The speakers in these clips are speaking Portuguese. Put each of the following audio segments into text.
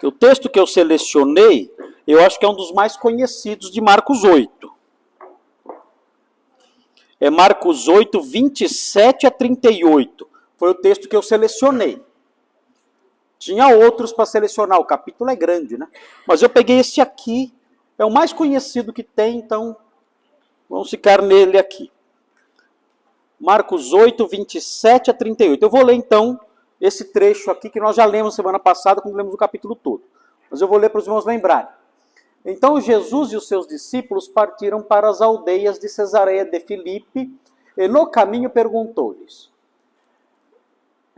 O texto que eu selecionei, eu acho que é um dos mais conhecidos de Marcos 8. É Marcos 8, 27 a 38. Foi o texto que eu selecionei. Tinha outros para selecionar, o capítulo é grande, né? Mas eu peguei esse aqui, é o mais conhecido que tem, então vamos ficar nele aqui. Marcos 8, 27 a 38. Eu vou ler então esse trecho aqui que nós já lemos semana passada, quando lemos o capítulo todo. Mas eu vou ler para os irmãos lembrarem. Então Jesus e os seus discípulos partiram para as aldeias de Cesareia de Filipe, e no caminho perguntou-lhes: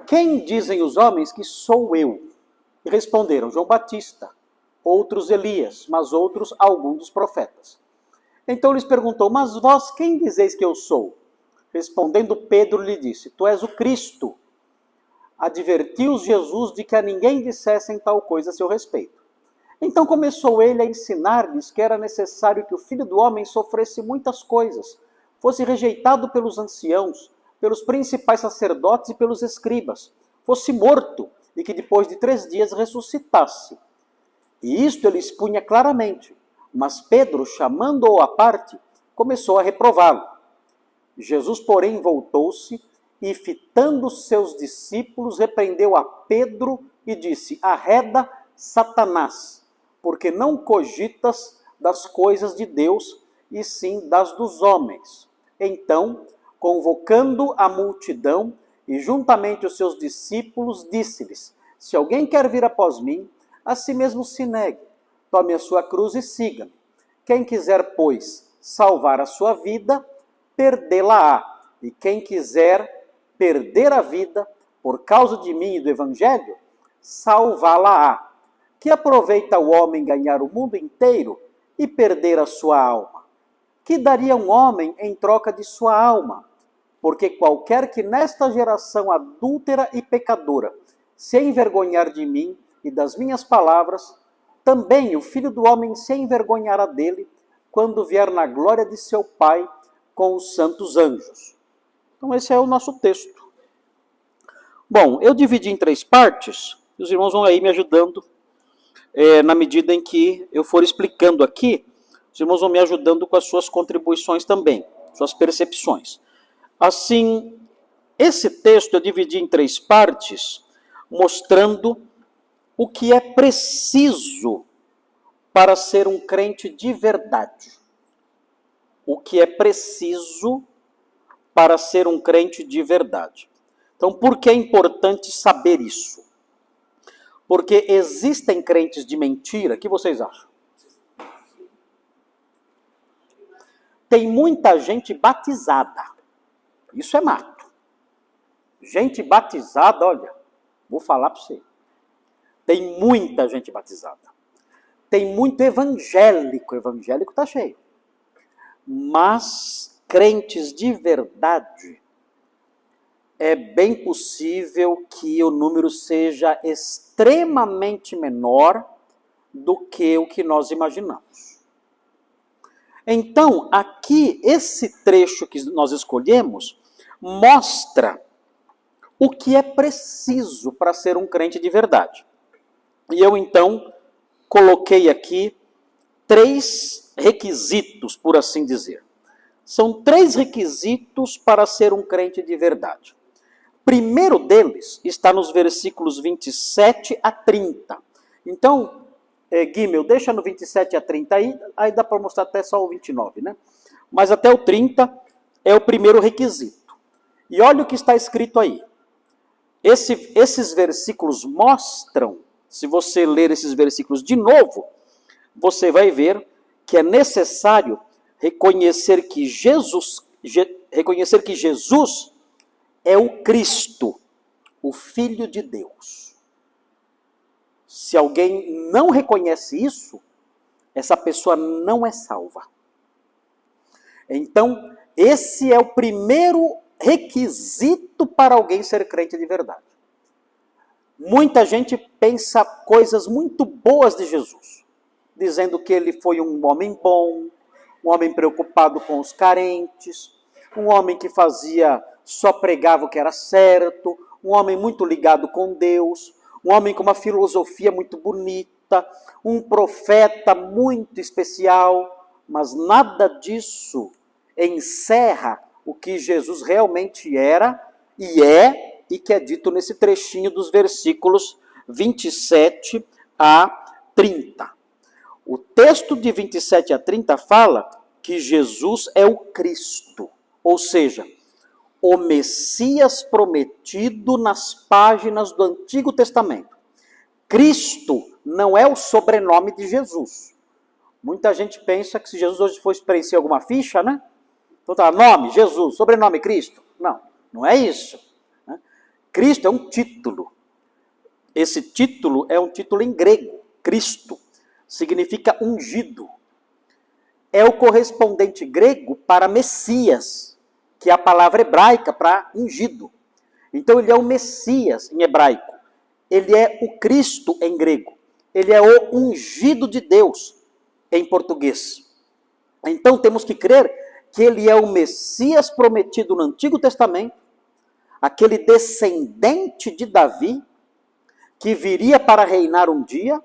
quem dizem os homens que sou eu? E responderam: João Batista, outros Elias, mas outros algum dos profetas. Então lhes perguntou: mas vós quem dizeis que eu sou? Respondendo Pedro lhe disse: tu és o Cristo. Advertiu-os Jesus de que a ninguém dissessem tal coisa a seu respeito. Então começou ele a ensinar-lhes que era necessário que o Filho do Homem sofresse muitas coisas, fosse rejeitado pelos anciãos, pelos principais sacerdotes e pelos escribas, fosse morto e que depois de 3 dias ressuscitasse. E isto ele expunha claramente, mas Pedro, chamando-o à parte, começou a reprová-lo. Jesus, porém, voltou-se e, fitando seus discípulos, repreendeu a Pedro e disse: arreda, Satanás, porque não cogitas das coisas de Deus, e sim das dos homens. Então, convocando a multidão e juntamente os seus discípulos, disse-lhes: se alguém quer vir após mim, a si mesmo se negue, tome a sua cruz e siga-me. Quem quiser, pois, salvar a sua vida, perdê-la-á. E quem quiser perder a vida por causa de mim e do Evangelho, salvá-la-á. Que aproveita o homem ganhar o mundo inteiro e perder a sua alma? Que daria um homem em troca de sua alma? Porque qualquer que nesta geração adúltera e pecadora se envergonhar de mim e das minhas palavras, também o Filho do Homem se envergonhará dele quando vier na glória de seu Pai com os santos anjos. Então esse é o nosso texto. Bom, eu dividi em 3 partes, os irmãos vão aí me ajudando na medida em que eu for explicando aqui, os irmãos vão me ajudando com as suas contribuições também, suas percepções. Assim, esse texto eu dividi em 3 partes, mostrando o que é preciso para ser um crente de verdade. O que é preciso para ser um crente de verdade. Então, por que é importante saber isso? Porque existem crentes de mentira, o que vocês acham? Tem muita gente batizada. Isso é mato. Gente batizada, olha, vou falar para você. Tem muita gente batizada. Tem muito evangélico está cheio. Mas crentes de verdade, é bem possível que o número seja extremamente menor do que o que nós imaginamos. Então, aqui, esse trecho que nós escolhemos mostra o que é preciso para ser um crente de verdade. E eu, então, coloquei aqui 3 requisitos, por assim dizer. São 3 requisitos para ser um crente de verdade. Primeiro deles está nos versículos 27 a 30. Então, Guimel, deixa no 27 a 30 aí dá para mostrar até só o 29, né? Mas até o 30 é o primeiro requisito. E olha o que está escrito aí. Esses versículos mostram, se você ler esses versículos de novo, você vai ver que é necessário reconhecer que Jesus é o Cristo, o Filho de Deus. Se alguém não reconhece isso, essa pessoa não é salva. Então, esse é o primeiro requisito para alguém ser crente de verdade. Muita gente pensa coisas muito boas de Jesus, dizendo que ele foi um homem bom, um homem preocupado com os carentes, um homem que só pregava o que era certo, um homem muito ligado com Deus, um homem com uma filosofia muito bonita, um profeta muito especial, mas nada disso encerra o que Jesus realmente era e que é dito nesse trechinho dos versículos 27 a 30. O texto de 27 a 30 fala que Jesus é o Cristo, ou seja, o Messias prometido nas páginas do Antigo Testamento. Cristo não é o sobrenome de Jesus. Muita gente pensa que se Jesus hoje fosse preencher alguma ficha, né? Então tá, nome, Jesus, sobrenome, Cristo. Não, não é isso. Cristo é um título. Esse título é um título em grego. Cristo significa ungido. É o correspondente grego para Messias, que é a palavra hebraica para ungido. Então ele é o Messias em hebraico. Ele é o Cristo em grego. Ele é o ungido de Deus em português. Então temos que crer que ele é o Messias prometido no Antigo Testamento, aquele descendente de Davi, que viria para reinar um dia,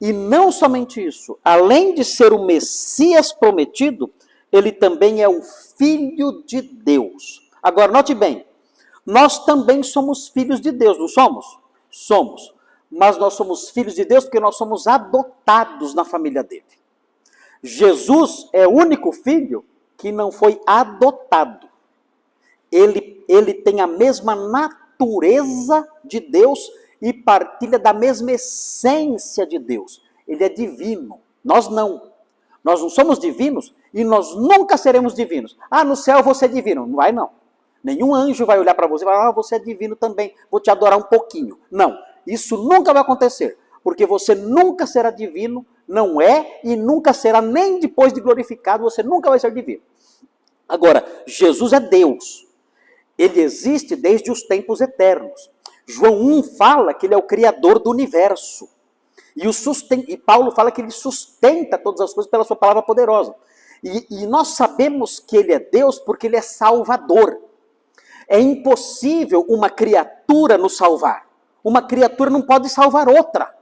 e não somente isso, além de ser o Messias prometido, ele também é o Filho de Deus. Agora, note bem, nós também somos filhos de Deus, não somos? Somos. Mas nós somos filhos de Deus porque nós somos adotados na família dele. Jesus é o único filho que não foi adotado. Ele tem a mesma natureza de Deus e partilha da mesma essência de Deus. Ele é divino. Nós não. Nós não somos divinos e nós nunca seremos divinos. Ah, no céu você é divino. Não vai, não. Nenhum anjo vai olhar para você e falar, ah, você é divino também, vou te adorar um pouquinho. Não, isso nunca vai acontecer, porque você nunca será divino, não é, e nunca será, nem depois de glorificado, você nunca vai ser divino. Agora, Jesus é Deus. Ele existe desde os tempos eternos. João 1 fala que ele é o criador do universo. E Paulo fala que ele sustenta todas as coisas pela sua palavra poderosa. E nós sabemos que ele é Deus porque ele é salvador. É impossível uma criatura nos salvar. Uma criatura não pode salvar outra.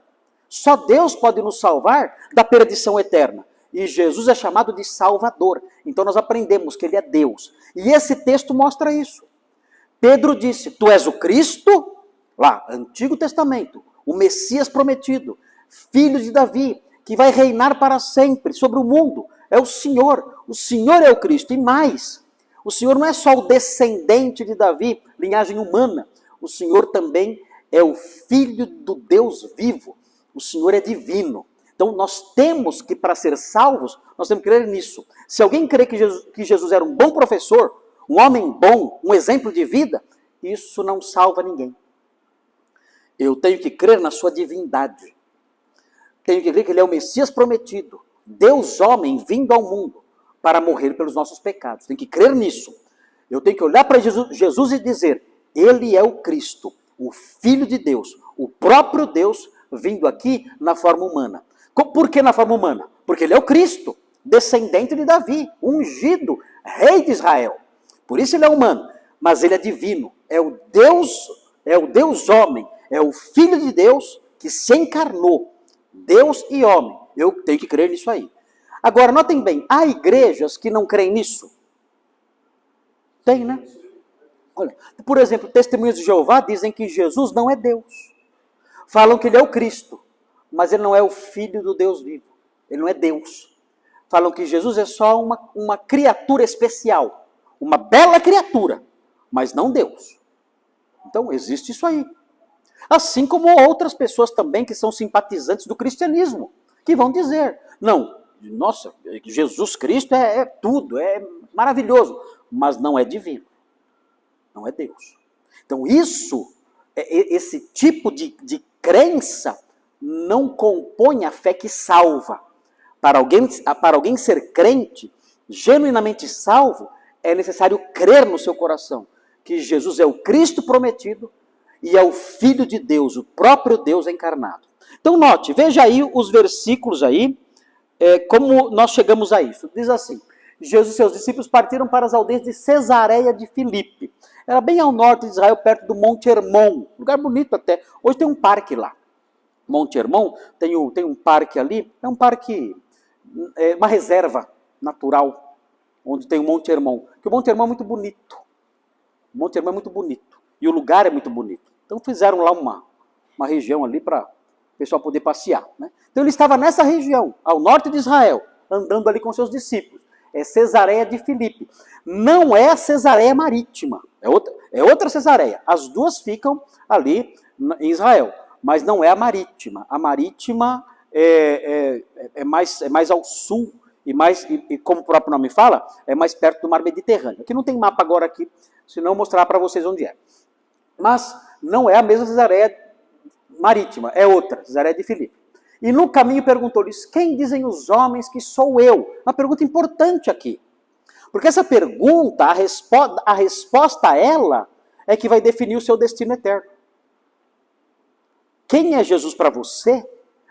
Só Deus pode nos salvar da perdição eterna. E Jesus é chamado de Salvador. Então nós aprendemos que ele é Deus. E esse texto mostra isso. Pedro disse, tu és o Cristo, lá, Antigo Testamento, o Messias prometido, filho de Davi, que vai reinar para sempre sobre o mundo. É o Senhor é o Cristo. E mais, o Senhor não é só o descendente de Davi, linhagem humana. O Senhor também é o Filho do Deus vivo. O Senhor é divino. Então nós temos que, para ser salvos, nós temos que crer nisso. Se alguém crê que Jesus era um bom professor, um homem bom, um exemplo de vida, isso não salva ninguém. Eu tenho que crer na sua divindade. Tenho que crer que ele é o Messias prometido. Deus homem vindo ao mundo para morrer pelos nossos pecados. Tem que crer nisso. Eu tenho que olhar para Jesus e dizer, ele é o Cristo, o Filho de Deus, o próprio Deus vindo aqui na forma humana. Por que na forma humana? Porque ele é o Cristo, descendente de Davi, ungido, rei de Israel. Por isso ele é humano, mas ele é divino. É o Deus homem, é o Filho de Deus que se encarnou, Deus e homem. Eu tenho que crer nisso aí. Agora, notem bem, há igrejas que não creem nisso? Tem, né? Olha, por exemplo, Testemunhas de Jeová dizem que Jesus não é Deus. Falam que ele é o Cristo, mas ele não é o Filho do Deus vivo. Ele não é Deus. Falam que Jesus é só uma criatura especial. Uma bela criatura, mas não Deus. Então, existe isso aí. Assim como outras pessoas também que são simpatizantes do cristianismo, que vão dizer, não, nossa, Jesus Cristo é tudo, é maravilhoso, mas não é divino, não é Deus. Então esse tipo de crença não compõe a fé que salva. Para alguém ser crente, genuinamente salvo, é necessário crer no seu coração que Jesus é o Cristo prometido e é o Filho de Deus, o próprio Deus encarnado. Então note, veja aí os versículos aí, como nós chegamos a isso. Diz assim, Jesus e seus discípulos partiram para as aldeias de Cesareia de Filipe. Era bem ao norte de Israel, perto do Monte Hermon. Lugar bonito até. Hoje tem um parque lá. Monte Hermon, tem um parque ali. É um parque, uma reserva natural, onde tem o Monte Hermon. Porque o Monte Hermon é muito bonito. O Monte Hermon é muito bonito. E o lugar é muito bonito. Então fizeram lá uma região ali para o pessoal poder passear. Né? Então ele estava nessa região, ao norte de Israel, andando ali com seus discípulos. É Cesareia de Filipe. Não é a Cesareia marítima. É outra Cesareia. As duas ficam ali em Israel. Mas não é a marítima. A marítima é mais ao sul. E como o próprio nome fala, é mais perto do mar Mediterrâneo. Aqui não tem mapa agora aqui, senão eu mostrar para vocês onde é. Mas não é a mesma Cesareia marítima. É outra, Cesareia de Filipe. E no caminho perguntou-lhes, quem dizem os homens que sou eu? Uma pergunta importante aqui. Porque essa pergunta, a resposta a ela, é que vai definir o seu destino eterno. Quem é Jesus para você,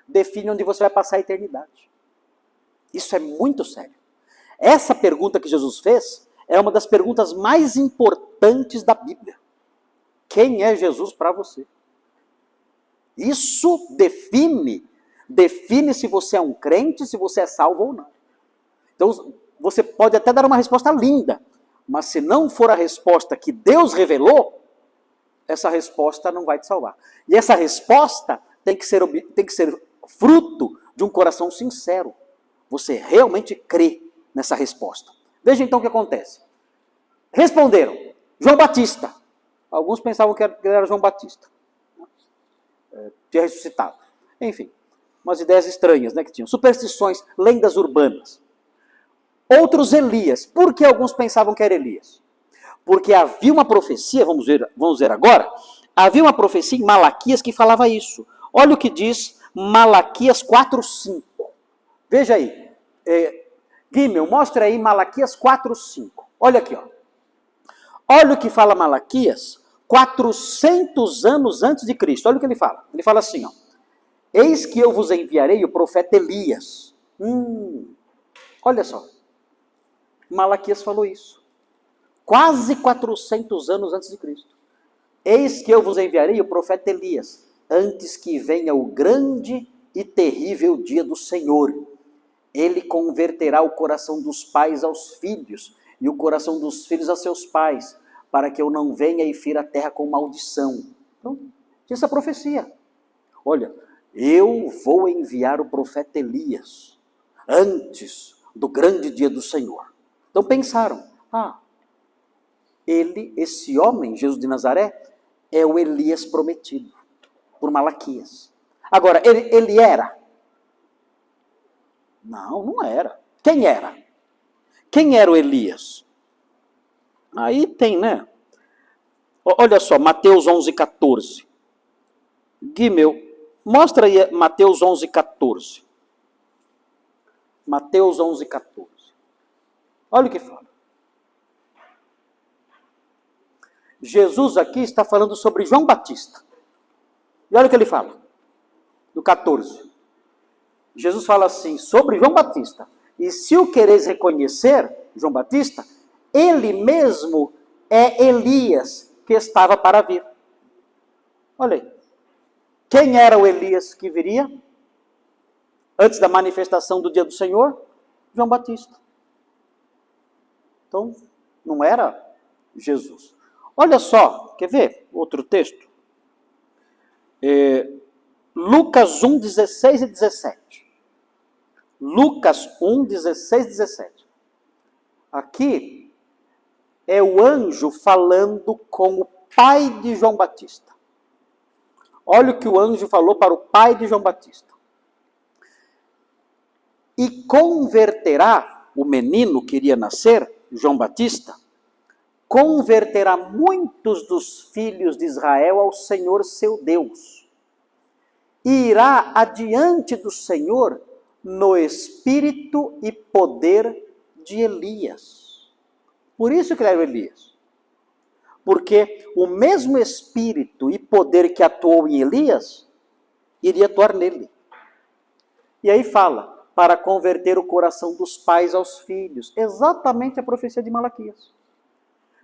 define onde você vai passar a eternidade. Isso é muito sério. Essa pergunta que Jesus fez, é uma das perguntas mais importantes da Bíblia. Quem é Jesus para você? Isso define se você é um crente, se você é salvo ou não. Então, você pode até dar uma resposta linda, mas se não for a resposta que Deus revelou, essa resposta não vai te salvar. E essa resposta tem que ser fruto de um coração sincero. Você realmente crê nessa resposta. Veja então o que acontece. Responderam, João Batista. Alguns pensavam que era João Batista. Tinha ressuscitado. Enfim, umas ideias estranhas, né, que tinham. Superstições, lendas urbanas. Outros Elias. Por que alguns pensavam que era Elias? Porque havia uma profecia, vamos ver agora, havia uma profecia em Malaquias que falava isso. Olha o que diz Malaquias 4:5. Veja aí. Guimel, mostra aí Malaquias 4:5. Olha aqui, ó. Olha o que fala Malaquias 400 anos antes de Cristo. Olha o que ele fala. Ele fala assim, ó. Eis que eu vos enviarei o profeta Elias. Olha só. Malaquias falou isso. Quase 400 anos antes de Cristo. Eis que eu vos enviarei o profeta Elias, antes que venha o grande e terrível dia do Senhor. Ele converterá o coração dos pais aos filhos, e o coração dos filhos a seus pais, para que eu não venha e fira a terra com maldição. Então, tinha essa profecia. Olha, eu vou enviar o profeta Elias, antes do grande dia do Senhor. Então pensaram, esse homem, Jesus de Nazaré, é o Elias prometido por Malaquias. Agora, ele era? Não era. Quem era? Quem era o Elias? Aí tem, né? Olha só, Mateus 11:14. Guimel, mostra aí Mateus 11:14. Mateus 11:14. Olha o que fala. Jesus aqui está falando sobre João Batista. E olha o que ele fala. No 14. Jesus fala assim, sobre João Batista. E se o quereis reconhecer, João Batista, ele mesmo é Elias que estava para vir. Olha aí. Quem era o Elias que viria? Antes da manifestação do dia do Senhor? João Batista. Então, não era Jesus. Olha só, quer ver outro texto? Lucas 1, 16 e 17. Lucas 1, 16 e 17. Aqui é o anjo falando com o pai de João Batista. Olha o que o anjo falou para o pai de João Batista. E converterá o menino que iria nascer, João Batista, converterá muitos dos filhos de Israel ao Senhor seu Deus. E irá adiante do Senhor no espírito e poder de Elias. Por isso que ele era o Elias. Porque o mesmo espírito e poder que atuou em Elias, iria atuar nele. E aí fala, para converter o coração dos pais aos filhos. Exatamente a profecia de Malaquias.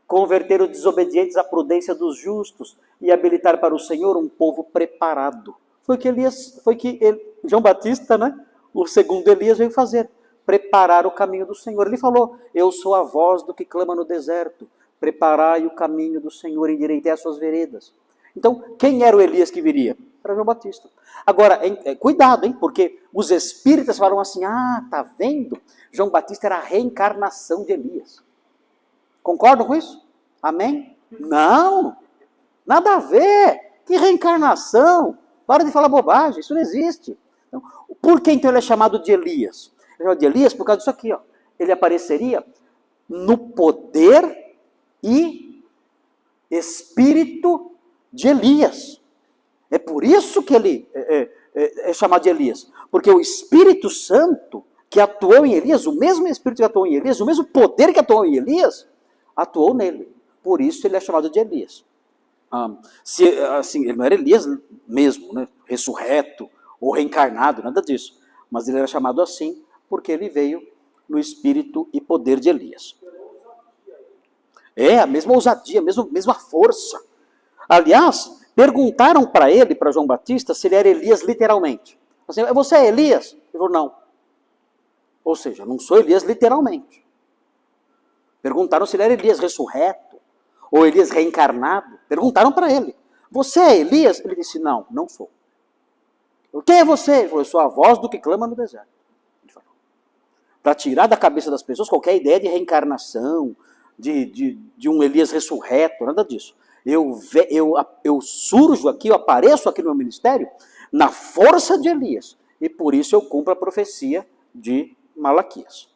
Converter os desobedientes à prudência dos justos e habilitar para o Senhor um povo preparado. Foi o que João Batista, né, o segundo Elias, veio fazer. Preparar o caminho do Senhor. Ele falou, eu sou a voz do que clama no deserto. Preparai o caminho do Senhor e endireitei as suas veredas. Então, quem era o Elias que viria? Era João Batista. Agora, cuidado, hein? Porque os espíritas falam assim, tá vendo? João Batista era a reencarnação de Elias. Concordam com isso? Amém? Não, nada a ver. Que reencarnação? Para de falar bobagem, isso não existe. Então, por que então ele é chamado de Elias? Ele é chamado de Elias por causa disso aqui, ó. Ele apareceria no poder e espírito de Elias. É por isso que ele é chamado de Elias. Porque o Espírito Santo que atuou em Elias, o mesmo Espírito que atuou em Elias, o mesmo poder que atuou em Elias, atuou nele. Por isso ele é chamado de Elias. Ele não era Elias mesmo, né? Ressurreto ou reencarnado, nada disso. Mas ele era chamado assim porque ele veio no espírito e poder de Elias. É, a mesma ousadia, a mesma força. Aliás, perguntaram para ele, para João Batista, se ele era Elias literalmente. Assim, você é Elias? Ele falou, não. Ou seja, não sou Elias literalmente. Perguntaram se ele era Elias ressurreto, ou Elias reencarnado. Perguntaram para ele, você é Elias? Ele disse, não, não sou. Quem é você? Ele falou, eu sou a voz do que clama no deserto. Para tirar da cabeça das pessoas qualquer ideia de reencarnação, de um Elias ressurreto, nada disso. Eu surjo aqui, eu apareço aqui no meu ministério na força de Elias. E por isso eu cumpro a profecia de Malaquias.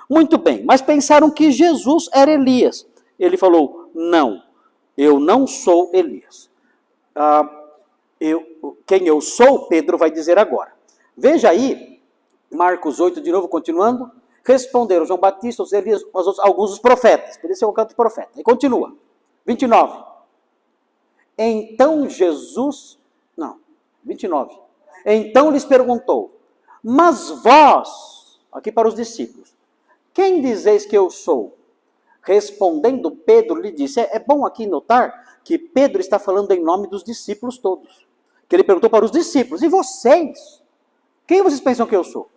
Muito bem, mas pensaram que Jesus era Elias. Ele falou, não, eu não sou Elias. Quem eu sou, Pedro vai dizer agora. Veja aí, Marcos 8, de novo, continuando. Responderam João Batista, os Elias, alguns dos profetas. Podia ser um canto de profeta. E continua. 29. Então Jesus... Não, 29. Então lhes perguntou, mas vós, aqui para os discípulos, quem dizeis que eu sou? Respondendo Pedro lhe disse, é bom aqui notar que Pedro está falando em nome dos discípulos todos. Que ele perguntou para os discípulos, e vocês? Quem vocês pensam que eu sou?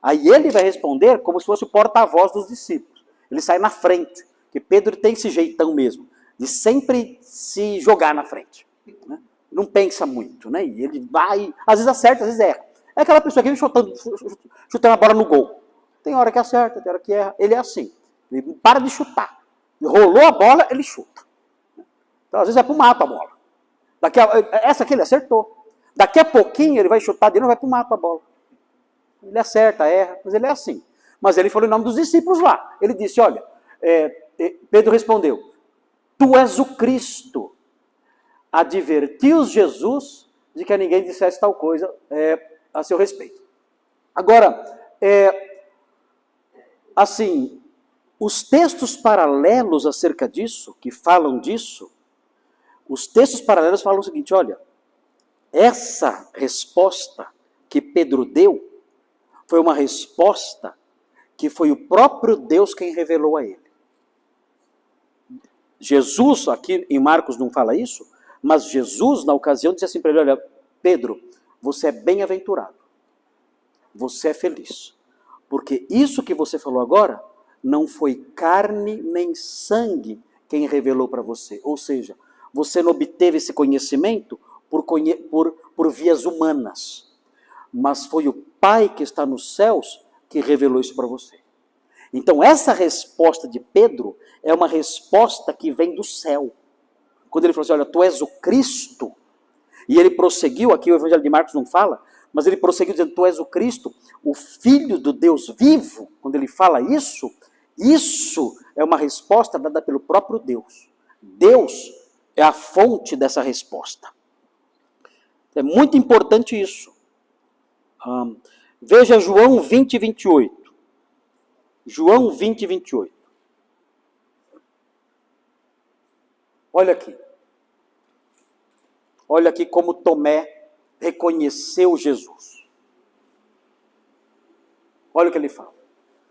Aí ele vai responder como se fosse o porta-voz dos discípulos. Ele sai na frente, porque Pedro tem esse jeitão mesmo, de sempre se jogar na frente. Né? Não pensa muito, né? E ele vai, às vezes acerta, às vezes erra. É aquela pessoa que vem chutando a bola no gol. Tem hora que acerta, tem hora que erra. Ele é assim. Ele para de chutar. Rolou a bola, ele chuta. Então, às vezes vai para o mato a bola. Essa aqui ele acertou. Daqui a pouquinho ele vai chutar de novo, vai para o mato a bola. Ele acerta, erra, mas ele é assim. Mas ele falou em nome dos discípulos lá. Ele disse, olha, Pedro respondeu, tu és o Cristo. Advertiu Jesus de que a ninguém dissesse tal coisa a seu respeito. Agora, assim, os textos paralelos acerca disso, que falam disso, os textos paralelos falam o seguinte, olha, essa resposta que Pedro deu foi uma resposta que foi o próprio Deus quem revelou a ele. Jesus, aqui em Marcos não fala isso, mas Jesus, na ocasião, disse assim para ele, olha, Pedro, você é bem-aventurado, você é feliz, porque isso que você falou agora não foi carne nem sangue quem revelou para você, ou seja, você não obteve esse conhecimento por vias humanas, mas foi o Pai que está nos céus que revelou isso para você. Então essa resposta de Pedro é uma resposta que vem do céu. Quando ele falou assim, olha, tu és o Cristo, e ele prosseguiu, aqui o Evangelho de Marcos não fala, mas ele prosseguiu dizendo, tu és o Cristo, o Filho do Deus vivo, quando ele fala isso é uma resposta dada pelo próprio Deus. Deus é a fonte dessa resposta. É muito importante isso. Veja João 20, 28. João 20, 28. Olha aqui. Olha aqui como Tomé reconheceu Jesus. Olha o que ele fala.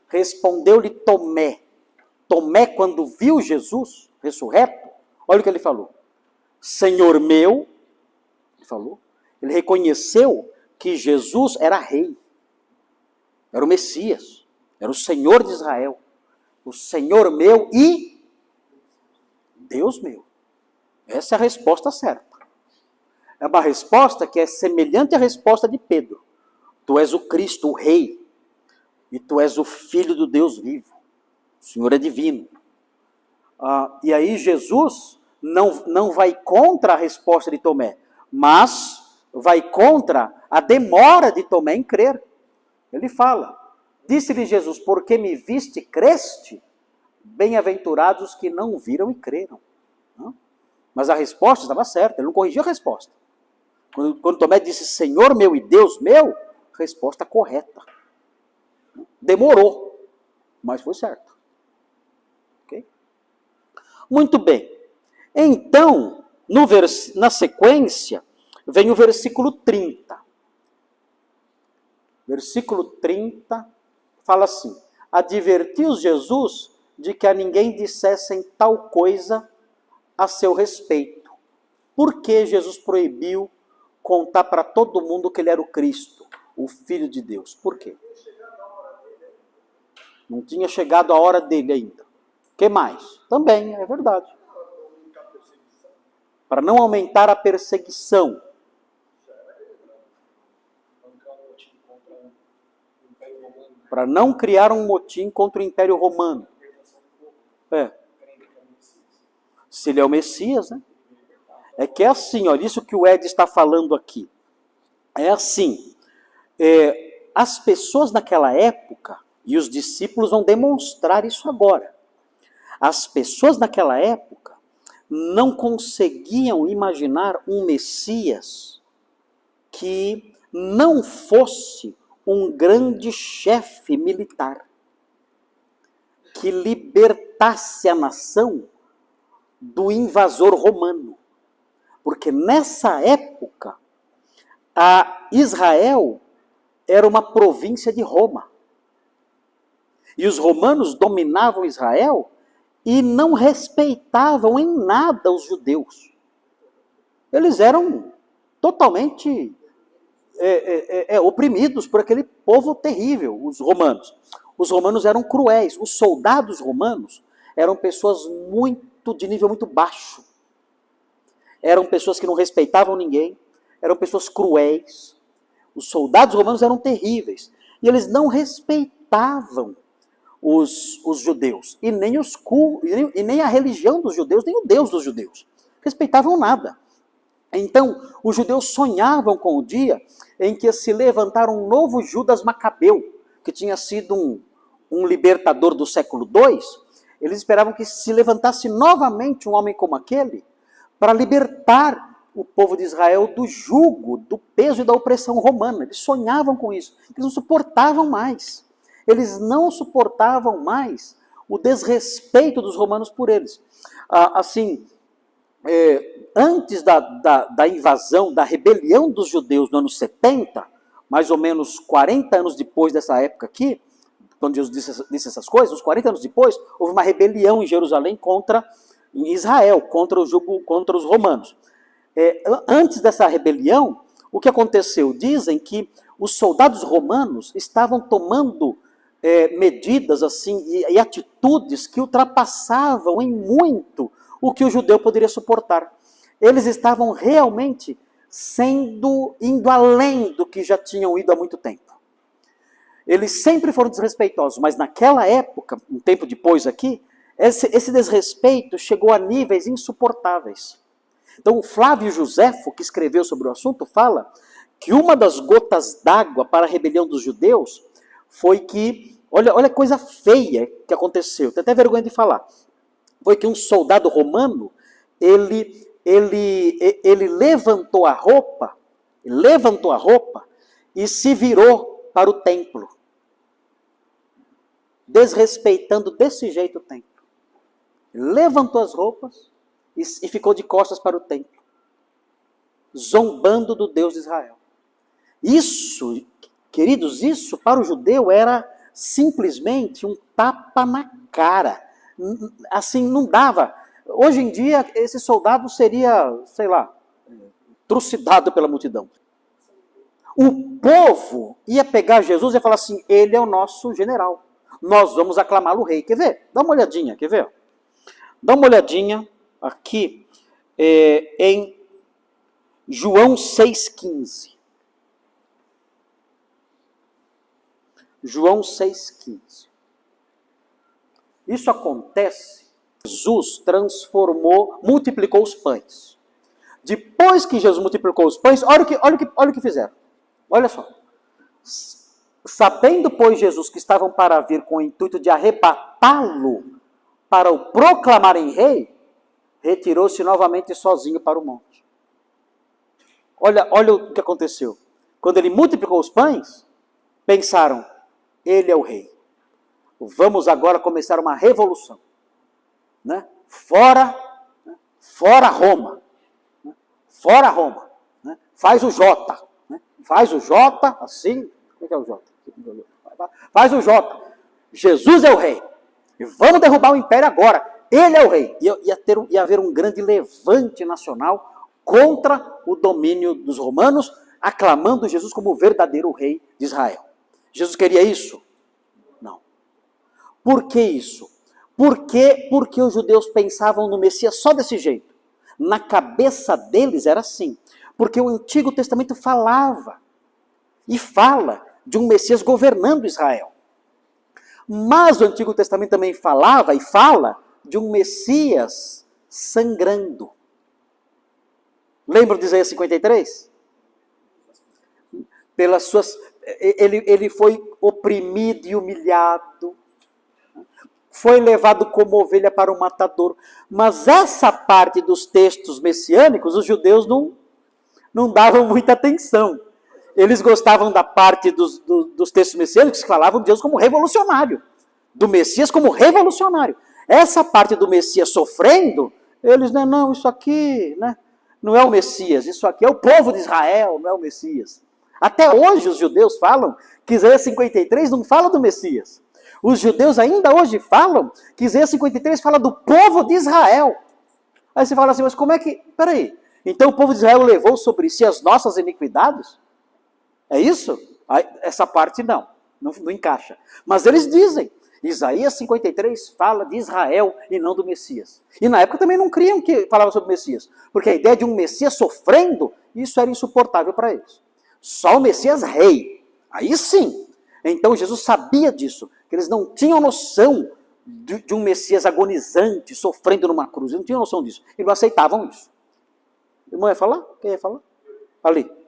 Respondeu-lhe Tomé. Tomé, quando viu Jesus ressurreto, olha o que ele falou. Senhor meu, ele falou, ele reconheceu que Jesus era rei, era o Messias, era o Senhor de Israel, o Senhor meu e Deus meu. Essa é a resposta certa. É uma resposta que é semelhante à resposta de Pedro. Tu és o Cristo, o Rei, e tu és o Filho do Deus vivo. O Senhor é divino. E aí Jesus não vai contra a resposta de Tomé, mas vai contra a demora de Tomé em crer. Ele fala, disse-lhe Jesus, porque me viste, creste? Bem-aventurados os que não viram e creram. Mas a resposta estava certa, ele não corrigiu a resposta. Quando Tomé disse, Senhor meu e Deus meu, resposta correta. Demorou, mas foi certo. Okay? Muito bem. Então, na sequência, vem o versículo 30. Versículo 30 fala assim, advertiu Jesus de que a ninguém dissessem tal coisa a seu respeito. Por que Jesus proibiu contar para todo mundo que ele era o Cristo, o Filho de Deus? Por quê? Não tinha chegado a hora dele ainda. O que mais? Também, é verdade. Para não aumentar a perseguição. Para não criar um motim contra o Império Romano. Se ele é o Messias, né? É que é assim, olha, isso que o Ed está falando aqui. É assim, as pessoas naquela época, e os discípulos vão demonstrar isso agora. As pessoas naquela época não conseguiam imaginar um Messias que não fosse um grande chefe militar, que libertasse a nação do invasor romano. Porque nessa época, Israel era uma província de Roma. E os romanos dominavam Israel e não respeitavam em nada os judeus. Eles eram totalmente oprimidos por aquele povo terrível, os romanos. Os romanos eram cruéis. Os soldados romanos eram pessoas de nível muito baixo. Eram pessoas que não respeitavam ninguém, eram pessoas cruéis. Os soldados romanos eram terríveis. E eles não respeitavam os judeus, e nem a religião dos judeus, nem o Deus dos judeus. Respeitavam nada. Então, os judeus sonhavam com o dia em que se levantar um novo Judas Macabeu, que tinha sido um libertador do século II. Eles esperavam que se levantasse novamente um homem como aquele, para libertar o povo de Israel do jugo, do peso e da opressão romana. Eles sonhavam com isso. Eles não suportavam mais. Eles não suportavam mais o desrespeito dos romanos por eles. Antes da invasão, da rebelião dos judeus no ano 70, mais ou menos 40 anos depois dessa época aqui, quando Jesus disse essas coisas, uns 40 anos depois, houve uma rebelião em Jerusalém em Israel, contra os romanos. Antes dessa rebelião, o que aconteceu? Dizem que os soldados romanos estavam tomando medidas assim, e atitudes que ultrapassavam em muito o que o judeu poderia suportar. Eles estavam realmente indo além do que já tinham ido há muito tempo. Eles sempre foram desrespeitosos, mas naquela época, um tempo depois aqui, esse desrespeito chegou a níveis insuportáveis. Então o Flávio Josefo, que escreveu sobre o assunto, fala que uma das gotas d'água para a rebelião dos judeus foi que, olha a coisa feia que aconteceu, tenho até vergonha de falar, foi que um soldado romano, ele levantou a roupa e se virou para o templo, desrespeitando desse jeito o templo. Levantou as roupas e ficou de costas para o templo, zombando do Deus de Israel. Isso Queridos, isso para o judeu era simplesmente um tapa na cara. Assim, não dava. Hoje em dia, esse soldado seria, sei lá, trucidado pela multidão. O povo ia pegar Jesus e ia falar assim, ele é o nosso general. Nós vamos aclamá-lo rei. Quer ver? Dá uma olhadinha, quer ver? Dá uma olhadinha aqui em João 6,15. João 6,15. Isso acontece, Jesus multiplicou os pães. Depois que Jesus multiplicou os pães, olha o que fizeram. Olha só. Sabendo, pois, Jesus que estavam para vir com o intuito de arrebatá-lo para o proclamarem rei, retirou-se novamente sozinho para o monte. Olha o que aconteceu. Quando ele multiplicou os pães, pensaram, ele é o rei. Vamos agora começar uma revolução. Né? Fora Roma. Né? Fora Roma. Né? Faz o J. Né? Faz o J, assim. O que é o J? Faz o J. Jesus é o rei. E vamos derrubar o império agora. Ele é o rei. Ia haver um grande levante nacional contra o domínio dos romanos, aclamando Jesus como o verdadeiro rei de Israel. Jesus queria isso? Não. Por que isso? Porque os judeus pensavam no Messias só desse jeito. Na cabeça deles era assim. Porque o Antigo Testamento falava e fala de um Messias governando Israel. Mas o Antigo Testamento também falava e fala de um Messias sangrando. Lembra de Isaías 53? Ele foi oprimido e humilhado, foi levado como ovelha para o matador. Mas essa parte dos textos messiânicos, os judeus não davam muita atenção. Eles gostavam da parte dos textos messiânicos que falavam de Deus como revolucionário, do Messias como revolucionário. Essa parte do Messias sofrendo, eles, não, isso aqui não é o Messias, isso aqui é o povo de Israel, não é o Messias. Até hoje os judeus falam que Isaías 53 não fala do Messias. Os judeus ainda hoje falam que Isaías 53 fala do povo de Israel. Aí você fala assim, mas como é que... Peraí, então o povo de Israel levou sobre si as nossas iniquidades? É isso? Essa parte não encaixa. Mas eles dizem, Isaías 53 fala de Israel e não do Messias. E na época também não criam que falava sobre o Messias, porque a ideia de um Messias sofrendo, isso era insuportável para eles. Só o Messias rei, aí sim. Então Jesus sabia disso, que eles não tinham noção de um Messias agonizante, sofrendo numa cruz, eles não tinham noção disso, e não aceitavam isso. O irmão ia falar? Quem ia falar? Ali.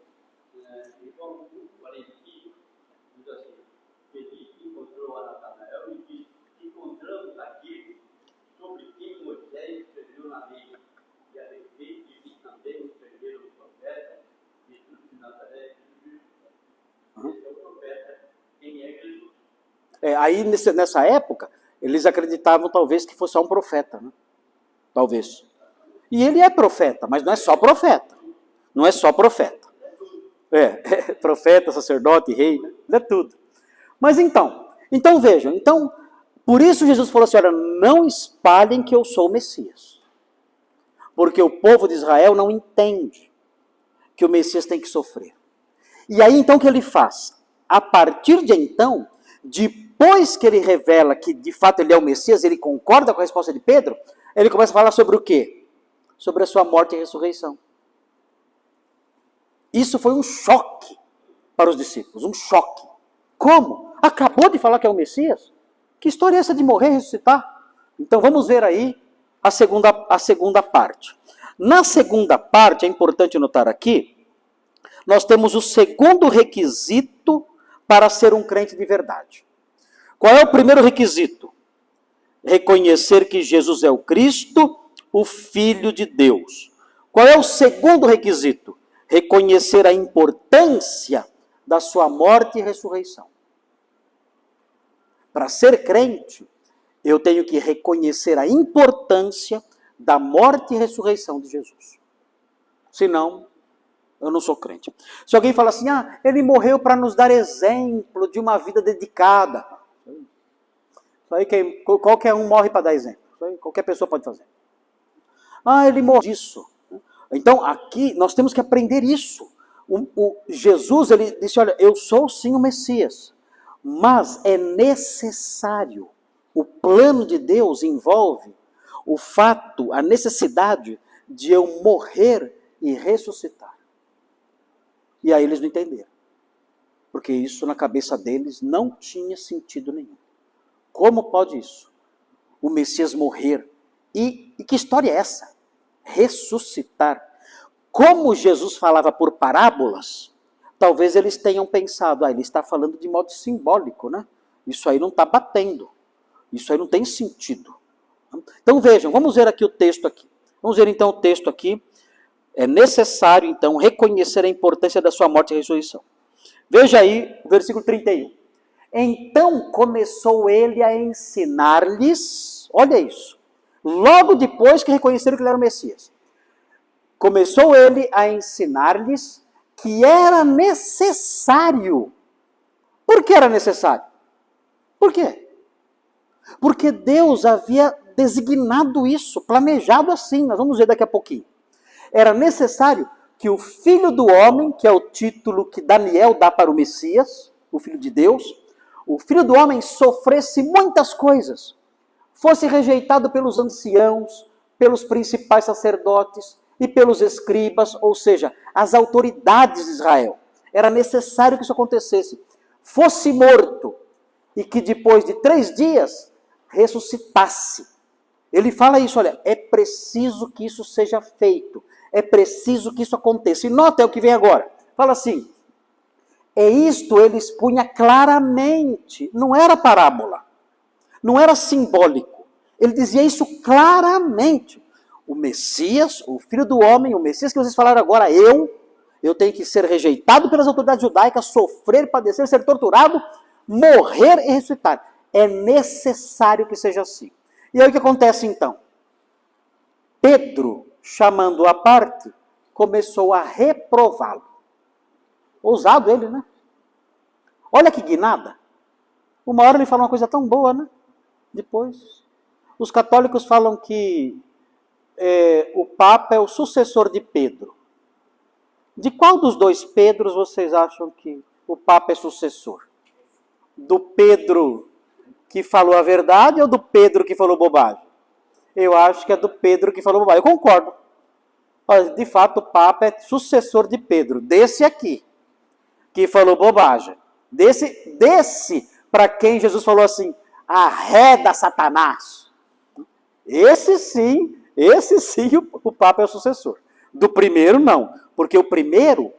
Aí nessa época, eles acreditavam talvez que fosse só um profeta, né? Talvez. E ele é profeta, mas não é só profeta. Não é só profeta. Profeta, sacerdote, rei, né? Não é tudo. Mas então vejam, por isso Jesus falou assim, olha, não espalhem que eu sou o Messias. Porque o povo de Israel não entende que o Messias tem que sofrer. E aí então o que ele faz? A partir de então, depois que ele revela que de fato ele é o Messias, ele concorda com a resposta de Pedro, ele começa a falar sobre o quê? Sobre a sua morte e ressurreição. Isso foi um choque para os discípulos, um choque. Como? Acabou de falar que é o Messias? Que história é essa de morrer e ressuscitar? Então vamos ver aí a segunda parte. Na segunda parte, é importante notar aqui, nós temos o segundo requisito para ser um crente de verdade. Qual é o primeiro requisito? Reconhecer que Jesus é o Cristo, o Filho de Deus. Qual é o segundo requisito? Reconhecer a importância da sua morte e ressurreição. Para ser crente, eu tenho que reconhecer a importância da morte e ressurreição de Jesus. Senão, Eu não sou crente. Se alguém fala assim, ele morreu para nos dar exemplo de uma vida dedicada. Isso aí qualquer um morre para dar exemplo. Isso aí qualquer pessoa pode fazer. Ele morreu disso. Então aqui nós temos que aprender isso. Jesus, ele disse, olha, eu sou sim o Messias, mas é necessário. O plano de Deus envolve o fato, a necessidade de eu morrer e ressuscitar. E aí eles não entenderam. Porque isso na cabeça deles não tinha sentido nenhum. Como pode isso? O Messias morrer. E que história é essa? Ressuscitar. Como Jesus falava por parábolas, talvez eles tenham pensado, ele está falando de modo simbólico, né? Isso aí não está batendo. Isso aí não tem sentido. Então vejam, vamos ver aqui o texto aqui. Vamos ver então o texto aqui. É necessário, então, reconhecer a importância da sua morte e ressurreição. Veja aí o versículo 31. Então começou ele a ensinar-lhes, olha isso, logo depois que reconheceram que ele era o Messias. Começou ele a ensinar-lhes que era necessário. Por que era necessário? Por quê? Porque Deus havia designado isso, planejado assim, nós vamos ver daqui a pouquinho. Era necessário que o Filho do Homem, que é o título que Daniel dá para o Messias, o Filho de Deus, o Filho do Homem sofresse muitas coisas, fosse rejeitado pelos anciãos, pelos principais sacerdotes e pelos escribas, ou seja, as autoridades de Israel. Era necessário que isso acontecesse. Fosse morto e que depois de 3 dias ressuscitasse. Ele fala isso, olha, é preciso que isso seja feito. É preciso que isso aconteça. E nota o que vem agora. Fala assim, isto ele expunha claramente. Não era parábola. Não era simbólico. Ele dizia isso claramente. O Messias, o Filho do Homem, o Messias que vocês falaram agora, eu tenho que ser rejeitado pelas autoridades judaicas, sofrer, padecer, ser torturado, morrer e ressuscitar. É necessário que seja assim. E aí o que acontece então? Pedro, chamando-o à parte, começou a reprová-lo. Ousado ele, né? Olha que guinada. Uma hora ele fala uma coisa tão boa, né? Depois. Os católicos falam que o Papa é o sucessor de Pedro. De qual dos 2 Pedros vocês acham que o Papa é sucessor? Do Pedro que falou a verdade ou do Pedro que falou bobagem? Eu acho que é do Pedro que falou bobagem. Eu concordo. De fato, o Papa é sucessor de Pedro. Desse aqui, que falou bobagem. Desse para quem Jesus falou assim, arreda Satanás. Esse sim, o Papa é o sucessor. Do primeiro, não. Porque o primeiro,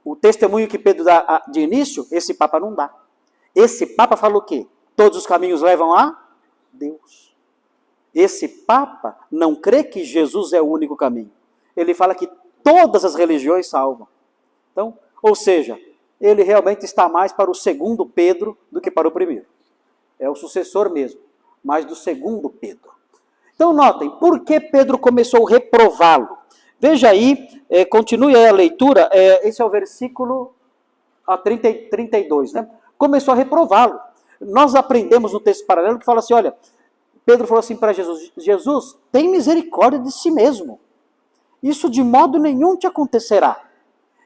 o testemunho que Pedro dá de início, esse Papa não dá. Esse Papa fala o quê? Todos os caminhos levam a Deus. Esse Papa não crê que Jesus é o único caminho. Ele fala que todas as religiões salvam. Então, ou seja, ele realmente está mais para o segundo Pedro do que para o primeiro. É o sucessor mesmo, mas do segundo Pedro. Então notem, por que Pedro começou a reprová-lo? Veja aí, continue aí a leitura, esse é o versículo 32, né? Começou a reprová-lo. Nós aprendemos no texto paralelo que fala assim, olha, Pedro falou assim para Jesus, Jesus, tem misericórdia de si mesmo. Isso de modo nenhum te acontecerá.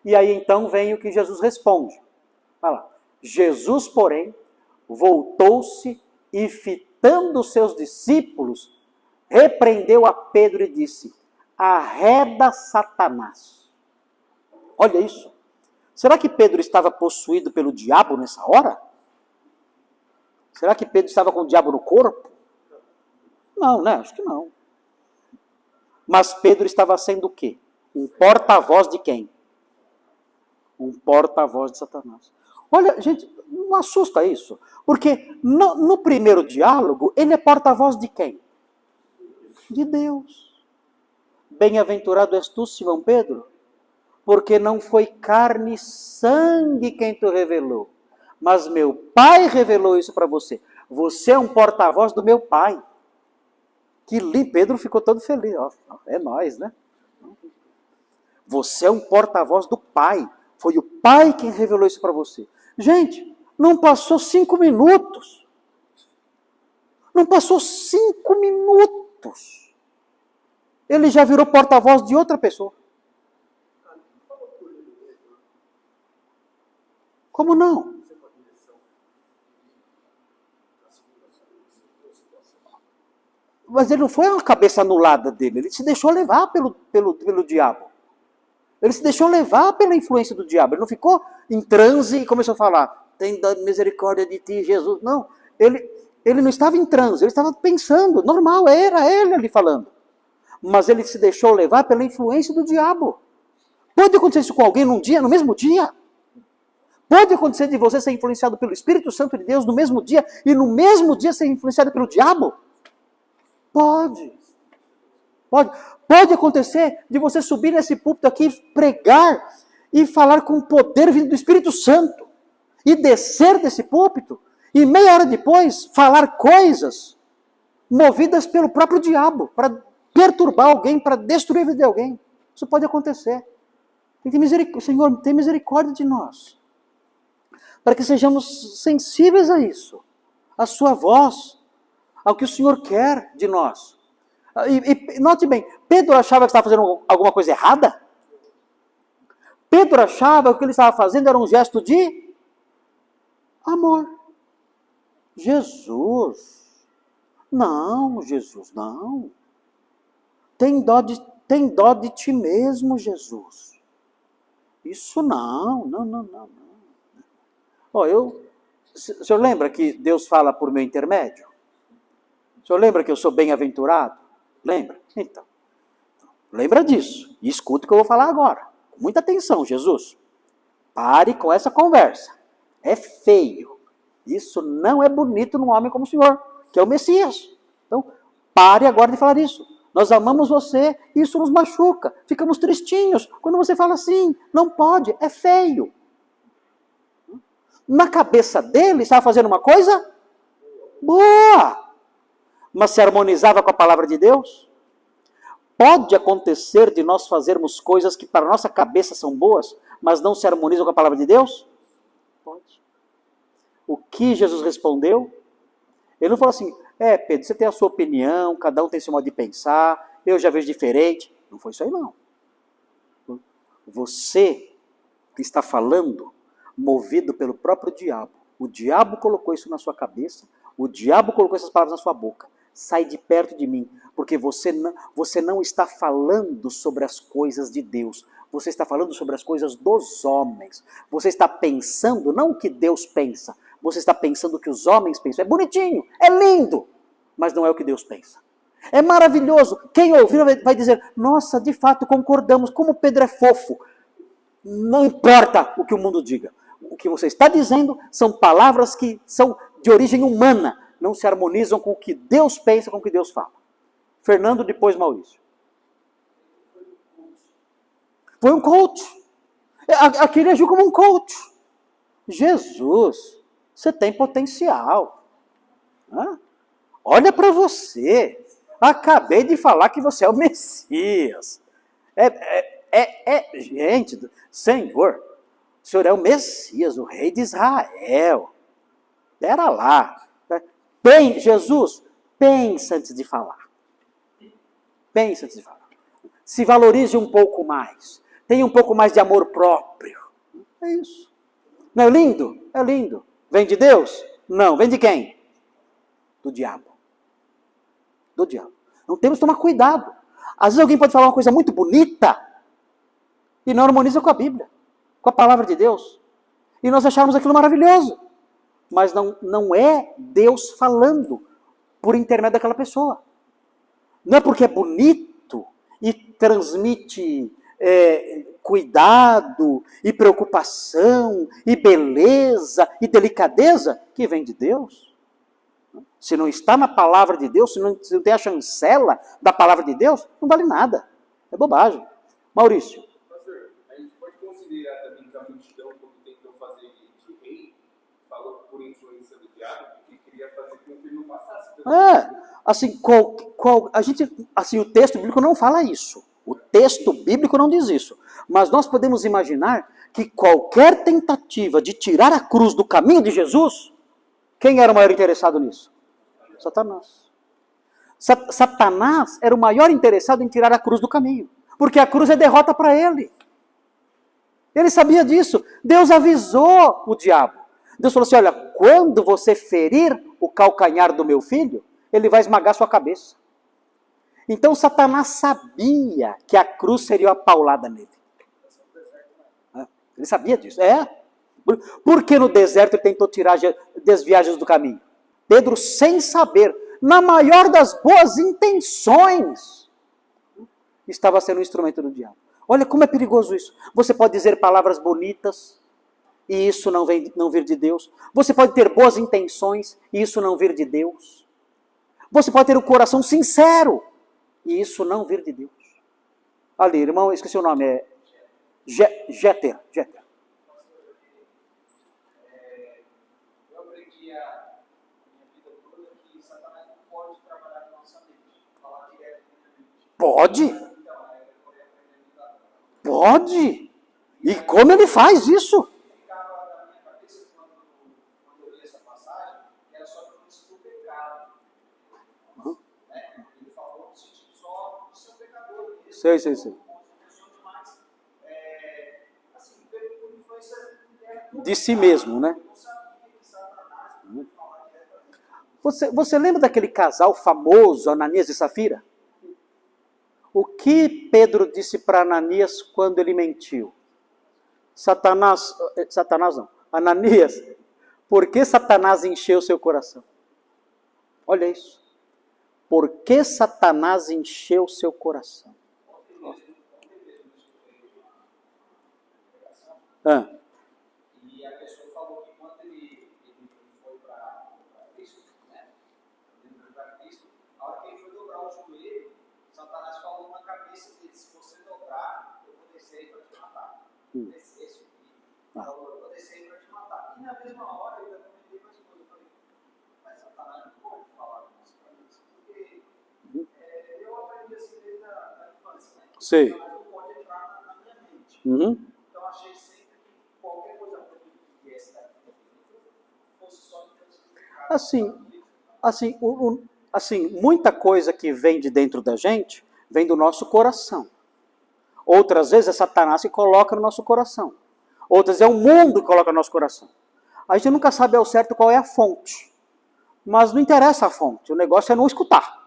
E aí então vem o que Jesus responde. Olha lá. Jesus, porém, voltou-se e fitando os seus discípulos, repreendeu a Pedro e disse, arreda Satanás. Olha isso. Será que Pedro estava possuído pelo diabo nessa hora? Será que Pedro estava com o diabo no corpo? Não, né? Acho que não. Mas Pedro estava sendo o quê? Um porta-voz de quem? Um porta-voz de Satanás. Olha, gente, não assusta isso. Porque no primeiro diálogo, ele é porta-voz de quem? De Deus. Bem-aventurado és tu, Simão Pedro, porque não foi carne e sangue quem te revelou, mas meu Pai revelou isso para você. Você é um porta-voz do meu Pai. Que lindo, Pedro ficou todo feliz. Ó, é nós, né? Você é um porta-voz do Pai. Foi o Pai quem revelou isso para você. Gente, não passou 5 minutos. Não passou 5 minutos. Ele já virou porta-voz de outra pessoa. Como não? Mas ele não foi uma cabeça anulada dele. Ele se deixou levar pelo diabo. Ele se deixou levar pela influência do diabo. Ele não ficou em transe e começou a falar, tem misericórdia de ti, Jesus. Não, ele não estava em transe, ele estava pensando, normal, era ele ali falando. Mas ele se deixou levar pela influência do diabo. Pode acontecer isso com alguém num dia, no mesmo dia? Pode acontecer de você ser influenciado pelo Espírito Santo de Deus no mesmo dia e no mesmo dia ser influenciado pelo diabo? Pode. Pode acontecer de você subir nesse púlpito aqui, pregar e falar com o poder vindo do Espírito Santo e descer desse púlpito e meia hora depois falar coisas movidas pelo próprio diabo para perturbar alguém, para destruir a vida de alguém. Isso pode acontecer. Senhor, tem misericórdia de nós. Para que sejamos sensíveis a isso, a sua voz, ao que o Senhor quer de nós. E note bem, Pedro achava que estava fazendo alguma coisa errada? Pedro achava que o que ele estava fazendo era um gesto de amor. Jesus, não. Tem dó de ti mesmo, Jesus. Isso não. O senhor lembra que Deus fala por meu intermédio? O senhor lembra que eu sou bem-aventurado? Lembra? Então, lembra disso. E escuta o que eu vou falar agora. Com muita atenção, Jesus. Pare com essa conversa. É feio. Isso não é bonito num homem como o senhor, que é o Messias. Então, pare agora de falar isso. Nós amamos você, isso nos machuca. Ficamos tristinhos quando você fala assim. Não pode, é feio. Na cabeça dele, estava fazendo uma coisa boa. Mas se harmonizava com a palavra de Deus? Pode acontecer de nós fazermos coisas que para a nossa cabeça são boas, mas não se harmonizam com a palavra de Deus? Pode. O que Jesus respondeu? Ele não falou assim, Pedro, você tem a sua opinião, cada um tem seu modo de pensar, eu já vejo diferente. Não foi isso aí, não. Você está falando movido pelo próprio diabo. O diabo colocou isso na sua cabeça, o diabo colocou essas palavras na sua boca. Sai de perto de mim, porque você não está falando sobre as coisas de Deus. Você está falando sobre as coisas dos homens. Você está pensando, não o que Deus pensa. Você está pensando o que os homens pensam. É bonitinho, é lindo, mas não é o que Deus pensa. É maravilhoso. Quem ouvir vai dizer, nossa, de fato concordamos, como Pedro é fofo. Não importa o que o mundo diga. O que você está dizendo são palavras que são de origem humana. Não se harmonizam com o que Deus pensa, com o que Deus fala. Fernando, depois Maurício. Foi um coach. Aquele agiu como um coach. Jesus, você tem potencial. Olha para você. Acabei de falar que você é o Messias. Gente, Senhor, o Senhor é o Messias, o Rei de Israel. Pera lá. Bem, Jesus, pensa antes de falar. Pensa antes de falar. Se valorize um pouco mais. Tenha um pouco mais de amor próprio. É isso. Não é lindo? É lindo. Vem de Deus? Não. Vem de quem? Do diabo. Do diabo. Não temos que tomar cuidado. Às vezes alguém pode falar uma coisa muito bonita e não harmoniza com a Bíblia, com a palavra de Deus. E nós acharmos aquilo maravilhoso. Mas não é Deus falando por intermédio daquela pessoa. Não é porque é bonito e transmite cuidado e preocupação e beleza e delicadeza que vem de Deus. Se não está na palavra de Deus, se não tem a chancela da palavra de Deus, não vale nada. É bobagem. Maurício. Pastor, a gente pode considerar também que a multidão, quando tentou fazer de rei, falou por influência do diabo, porque queria fazer com que ele não passasse. Assim, o texto bíblico não fala isso. O texto bíblico não diz isso. Mas nós podemos imaginar que qualquer tentativa de tirar a cruz do caminho de Jesus, quem era o maior interessado nisso? Satanás. Satanás era o maior interessado em tirar a cruz do caminho. Porque a cruz é derrota para ele. Ele sabia disso. Deus avisou o diabo. Deus falou assim, olha, quando você ferir o calcanhar do meu filho, ele vai esmagar sua cabeça. Então Satanás sabia que a cruz seria a paulada nele. Ele sabia disso. Por que no deserto ele tentou desviar Jesus do caminho? Pedro, sem saber, na maior das boas intenções, estava sendo um instrumento do diabo. Olha como é perigoso isso. Você pode dizer palavras bonitas e isso não vir de Deus. Você pode ter boas intenções e isso não vir de Deus. Você pode ter o coração sincero e isso não vir de Deus. Ali, irmão, esqueci o nome, é Jeter. Eu aprendi a minha vida toda que Satanás não pode trabalhar na nossa mente, falar diretamente. Pode? Pode. E como ele faz isso? Ficava na minha cabeça quando eu li essa passagem, era só para o pecado. Ele falou no sentido só do seu pecador. Sei. De si mesmo, né? Você lembra daquele casal famoso, Ananias e Safira? O que Pedro disse para Ananias quando ele mentiu? Ananias, por que Satanás encheu seu coração? Olha isso. Por que Satanás encheu seu coração? E a pessoa falou que quando ele foi para Cristo, né? Ele foi para Cristo, a hora que ele foi dobrar o joelho, Satanás falou na cabeça dele: se você dobrar, eu vou descer para te matar. Descer, falou: eu vou descer para te matar. E na mesma hora eu comentei com a esposa, eu falei: mas Satanás não pode falar com isso para mim, porque eu aprendi assim desde a infância, né? Sei. Satanás não pode entrar na minha mente. Então achei sempre que qualquer coisa que viesse daqui fosse só de Deus. Assim, muita coisa que vem de dentro da gente, vem do nosso coração. Outras vezes é Satanás que coloca no nosso coração. Outras é o mundo que coloca no nosso coração. A gente nunca sabe ao certo qual é a fonte. Mas não interessa a fonte, o negócio é não escutar.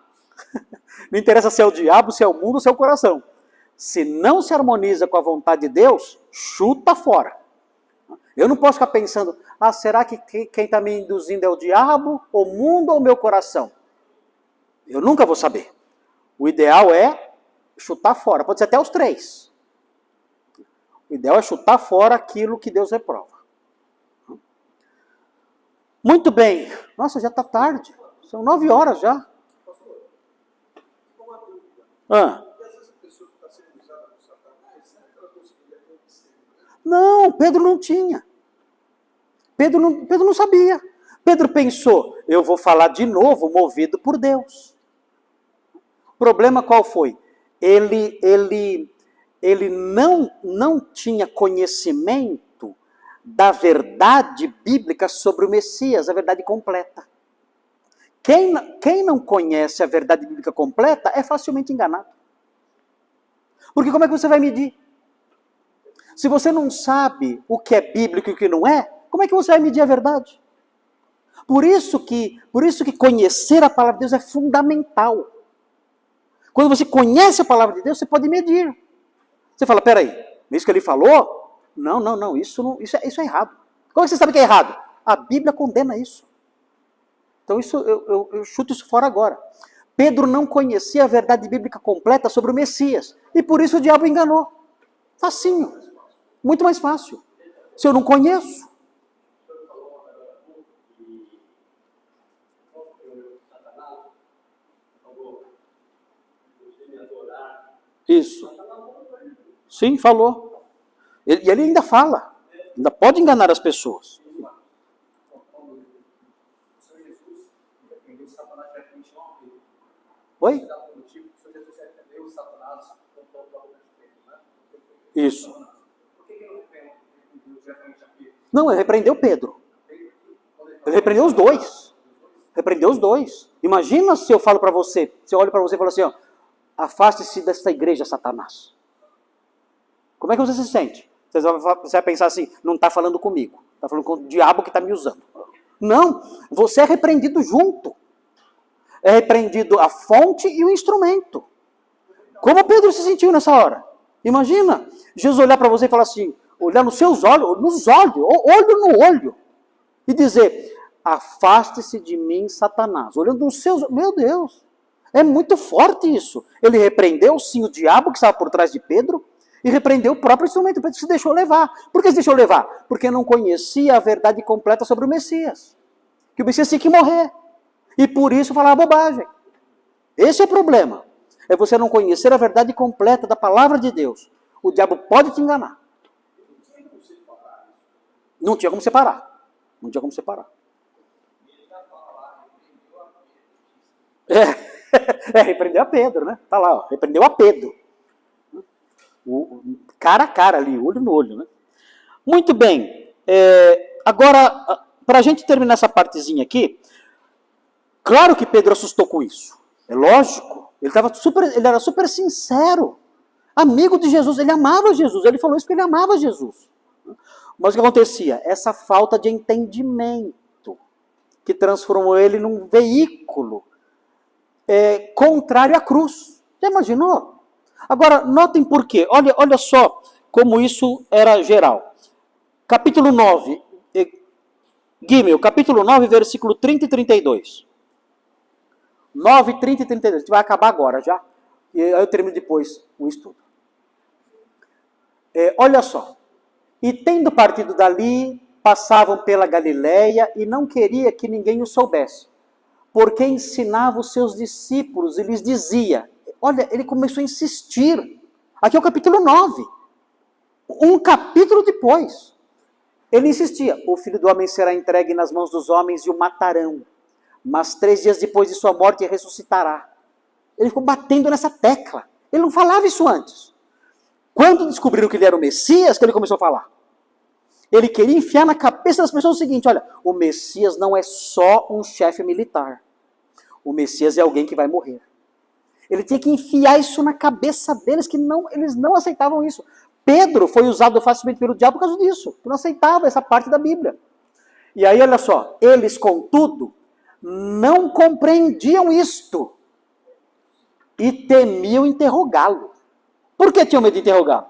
Não interessa se é o diabo, se é o mundo, se é o coração. Se não se harmoniza com a vontade de Deus, chuta fora. Eu não posso ficar pensando, será que quem está me induzindo é o diabo, o mundo ou o meu coração? Eu nunca vou saber. O ideal é chutar fora, pode ser até os três. O ideal é chutar fora aquilo que Deus reprova. Muito bem. Nossa, já está tarde. São 9 horas já. Não, Pedro não tinha. Pedro não sabia. Pedro pensou, eu vou falar de novo, movido por Deus. O problema qual foi? Ele não tinha conhecimento da verdade bíblica sobre o Messias, a verdade completa. Quem não conhece a verdade bíblica completa é facilmente enganado. Porque como é que você vai medir? Se você não sabe o que é bíblico e o que não é, como é que você vai medir a verdade? Por isso que conhecer a palavra de Deus é fundamental. Quando você conhece a palavra de Deus, você pode medir. Você fala, peraí, isso que ele falou? Não, isso é errado. Como é que você sabe que é errado? A Bíblia condena isso. Então eu chuto isso fora agora. Pedro não conhecia a verdade bíblica completa sobre o Messias. E por isso o diabo enganou. Facinho. Muito mais fácil. Se eu não conheço. Isso. Sim, falou. E ele ainda fala. Ainda pode enganar as pessoas. Oi? Isso. Por que ele não repreendeu diretamente a Pedro? Não, ele repreendeu Pedro. Ele repreendeu os dois. Repreendeu os dois. Imagina se eu falo para você, se eu olho para você e falo assim, ó, afaste-se desta igreja, Satanás. Como é que você se sente? Você vai pensar assim, não está falando comigo. Está falando com o diabo que está me usando. Não, você é repreendido junto. É repreendido a fonte e o instrumento. Como Pedro se sentiu nessa hora? Imagina, Jesus olhar para você e falar assim, olhar nos seus olhos, olho no olho, e dizer, afaste-se de mim, Satanás. Olhando nos seus... Meu Deus, é muito forte isso. Ele repreendeu, sim, o diabo que estava por trás de Pedro, e repreendeu o próprio instrumento. Pedro se deixou levar. Por que se deixou levar? Porque não conhecia a verdade completa sobre o Messias. Que o Messias tinha que morrer. E por isso falava bobagem. Esse é o problema. É você não conhecer a verdade completa da palavra de Deus. O diabo pode te enganar. Não tinha como separar. Não tinha como separar. Repreendeu a Pedro, né? Tá lá, ó, repreendeu a Pedro. Cara a cara ali, olho no olho, né? Muito bem. Agora, para a gente terminar essa partezinha aqui, claro que Pedro assustou com isso. É lógico. Ele era super sincero. Amigo de Jesus, ele amava Jesus. Ele falou isso porque ele amava Jesus. Mas o que acontecia? Essa falta de entendimento que transformou ele num veículo contrário à cruz. Já imaginou? Agora, notem por quê. Olha só como isso era geral. Capítulo 9, Gimel, capítulo 9, versículo 30 e 32. 9, 30 e 32. A gente vai acabar agora já. E aí eu termino depois o estudo. Olha só. E tendo partido dali, passavam pela Galileia e não queria que ninguém o soubesse, porque ensinava os seus discípulos e lhes dizia... Olha, ele começou a insistir. Aqui é o capítulo 9. Um capítulo depois. Ele insistia. O Filho do Homem será entregue nas mãos dos homens e o matarão. Mas 3 dias depois de sua morte ressuscitará. Ele ficou batendo nessa tecla. Ele não falava isso antes. Quando descobriram que ele era o Messias, que ele começou a falar. Ele queria enfiar na cabeça das pessoas o seguinte, olha, o Messias não é só um chefe militar. O Messias é alguém que vai morrer. Ele tinha que enfiar isso na cabeça deles, que eles não aceitavam isso. Pedro foi usado facilmente pelo diabo por causa disso. Ele não aceitava essa parte da Bíblia. E aí, olha só, eles, contudo, não compreendiam isto e temiam interrogá-lo. Por que tinham medo de interrogá-lo?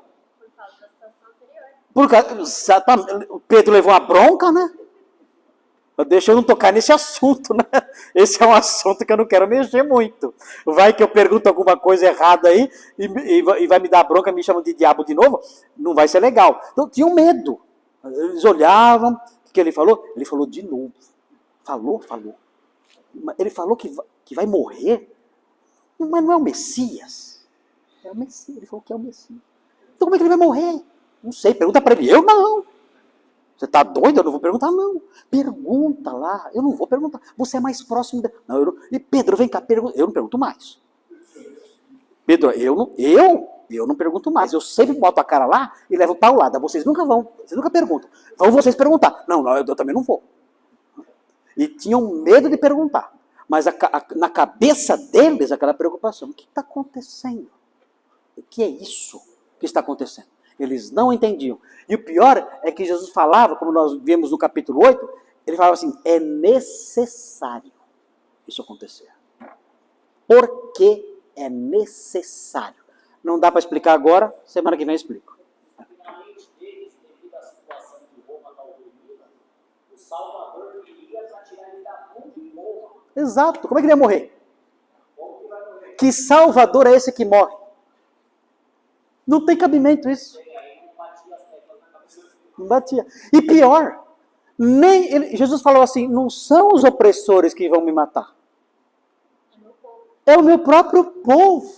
Por causa da situação anterior. Pedro levou a bronca, né? Deixa eu não tocar nesse assunto, né? Esse é um assunto que eu não quero mexer muito. Vai que eu pergunto alguma coisa errada aí e vai me dar bronca, me chamam de diabo de novo. Não vai ser legal. Então, tinham medo. Eles olhavam. O que ele falou? Ele falou de novo. Falou. Ele falou que vai morrer. Mas não é o Messias. É o Messias. Ele falou que é o Messias. Então como é que ele vai morrer? Não sei. Pergunta para ele. Eu não. Você está doido? Eu não vou perguntar, não. Pergunta lá. Eu não vou perguntar. Você é mais próximo dele. Não, eu não. E Pedro, vem cá, pergunta. Eu não pergunto mais. Pedro, eu não pergunto mais. Eu sempre boto a cara lá e levo paulada. Vocês nunca perguntam. Vão vocês perguntar. Não, eu também não vou. E tinham medo de perguntar. Mas na cabeça deles, aquela preocupação. O que está acontecendo? O que é isso que está acontecendo? Eles não entendiam. E o pior é que Jesus falava, como nós vimos no capítulo 8, ele falava assim, é necessário isso acontecer. Por que é necessário? Não dá para explicar agora, semana que vem eu explico. Finalmente deles, devido à situação de Roma na oprimido, o Salvador viria para tirar ele da mão de Roma. Exato. Como é que ele ia morrer? Como que vai morrer? Que Salvador é esse que morre? Não tem cabimento isso. Não batia. E pior, Jesus falou assim, não são os opressores que vão me matar. É o meu próprio povo.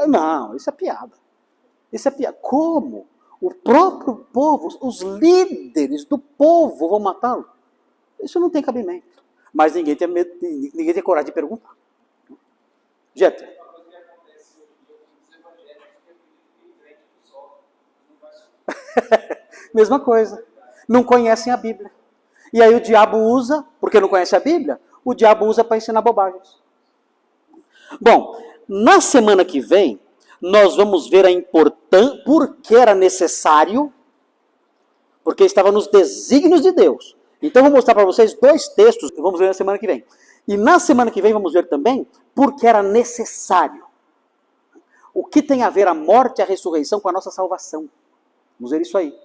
Não, isso é piada. Isso é piada. Como? O próprio povo, os líderes do povo vão matá-lo? Isso não tem cabimento. Mas ninguém tem medo, ninguém tem coragem de perguntar. Jeter. Mesma coisa. Não conhecem a Bíblia. E aí o diabo usa, porque não conhece a Bíblia, o diabo usa para ensinar bobagens. Bom, na semana que vem, nós vamos ver a importância, por que era necessário, porque estava nos desígnios de Deus. Então eu vou mostrar para vocês 2 textos, vamos ver na semana que vem. E na semana que vem vamos ver também por que era necessário. O que tem a ver a morte e a ressurreição com a nossa salvação. Vamos ver isso aí.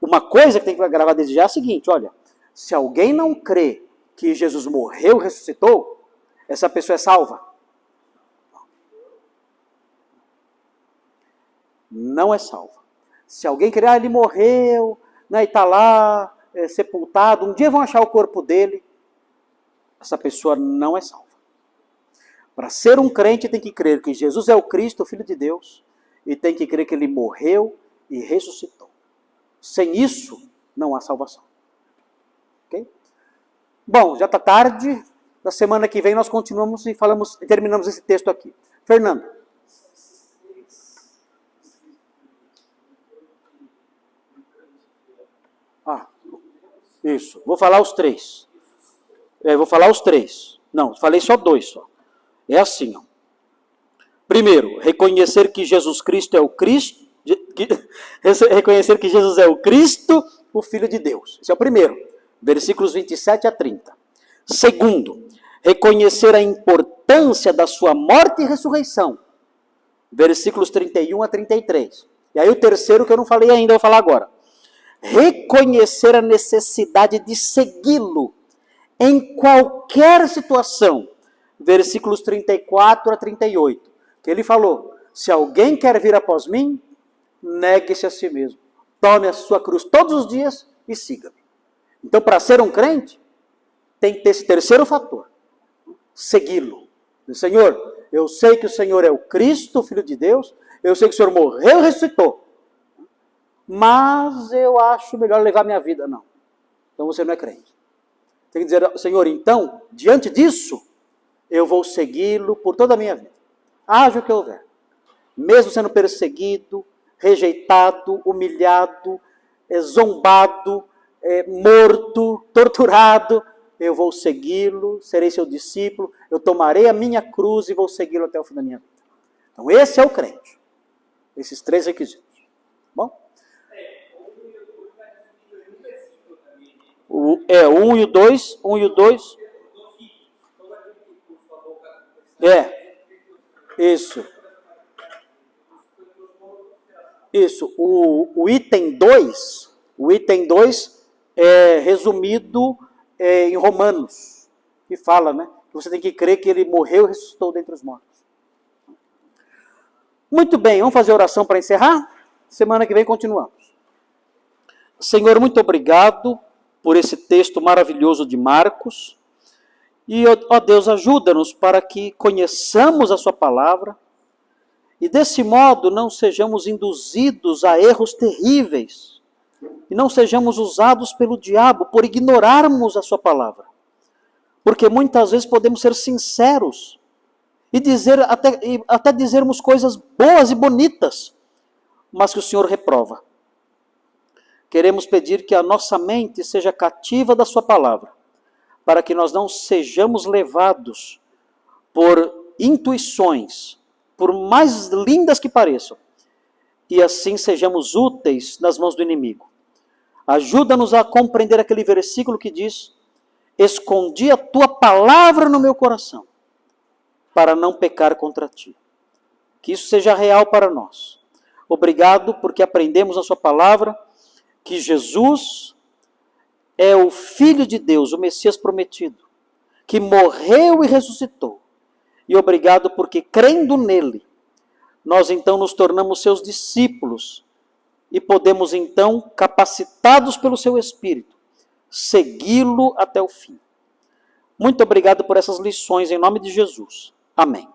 Uma coisa que tem que gravar desde já é a seguinte, olha, se alguém não crê que Jesus morreu e ressuscitou, essa pessoa é salva? Não é salva. Se alguém crê, ele morreu, né, e está lá, sepultado, um dia vão achar o corpo dele, essa pessoa não é salva. Para ser um crente tem que crer que Jesus é o Cristo, o Filho de Deus, e tem que crer que ele morreu e ressuscitou. Sem isso, não há salvação. Ok? Bom, já está tarde. Na semana que vem nós continuamos e terminamos esse texto aqui. Fernando. Isso. Vou falar os 3. Vou falar os 3. Não, falei só 2 só. É assim, ó. Primeiro, reconhecer que Jesus Cristo é o Cristo. Reconhecer que Jesus é o Cristo, o Filho de Deus. Esse é o primeiro. Versículos 27 a 30. Segundo, reconhecer a importância da sua morte e ressurreição. Versículos 31 a 33. E aí o terceiro que eu não falei ainda, eu vou falar agora. Reconhecer a necessidade de segui-lo em qualquer situação. Versículos 34 a 38. Que ele falou, se alguém quer vir após mim, negue-se a si mesmo. Tome a sua cruz todos os dias e siga-me. Então, para ser um crente, tem que ter esse terceiro fator. Segui-lo. Senhor, eu sei que o Senhor é o Cristo, o Filho de Deus. Eu sei que o Senhor morreu e ressuscitou. Mas eu acho melhor levar minha vida. Não. Então você não é crente. Tem que dizer, Senhor, então, diante disso, eu vou segui-lo por toda a minha vida. Haja o que houver. Mesmo sendo perseguido, rejeitado, humilhado, zombado, morto, torturado, eu vou segui-lo, serei seu discípulo, eu tomarei a minha cruz e vou segui-lo até o fim da minha vida. Então esse é o crente. Esses 3 requisitos. Bom? Um e o 2. Isso. Isso. O item 2, é resumido em Romanos, que fala, né? Que você tem que crer que ele morreu e ressuscitou dentre os mortos. Muito bem, vamos fazer oração para encerrar? Semana que vem continuamos. Senhor, muito obrigado por esse texto maravilhoso de Marcos. E, ó Deus, ajuda-nos para que conheçamos a sua palavra e, desse modo, não sejamos induzidos a erros terríveis e não sejamos usados pelo diabo por ignorarmos a sua palavra. Porque muitas vezes podemos ser sinceros e até dizermos coisas boas e bonitas, mas que o Senhor reprova. Queremos pedir que a nossa mente seja cativa da sua palavra, para que nós não sejamos levados por intuições, por mais lindas que pareçam, e assim sejamos úteis nas mãos do inimigo. Ajuda-nos a compreender aquele versículo que diz, escondi a tua palavra no meu coração, para não pecar contra ti. Que isso seja real para nós. Obrigado porque aprendemos na sua palavra que Jesus é o Filho de Deus, o Messias prometido, que morreu e ressuscitou. E obrigado porque, crendo nele, nós então nos tornamos seus discípulos e podemos então, capacitados pelo seu Espírito, segui-lo até o fim. Muito obrigado por essas lições em nome de Jesus. Amém.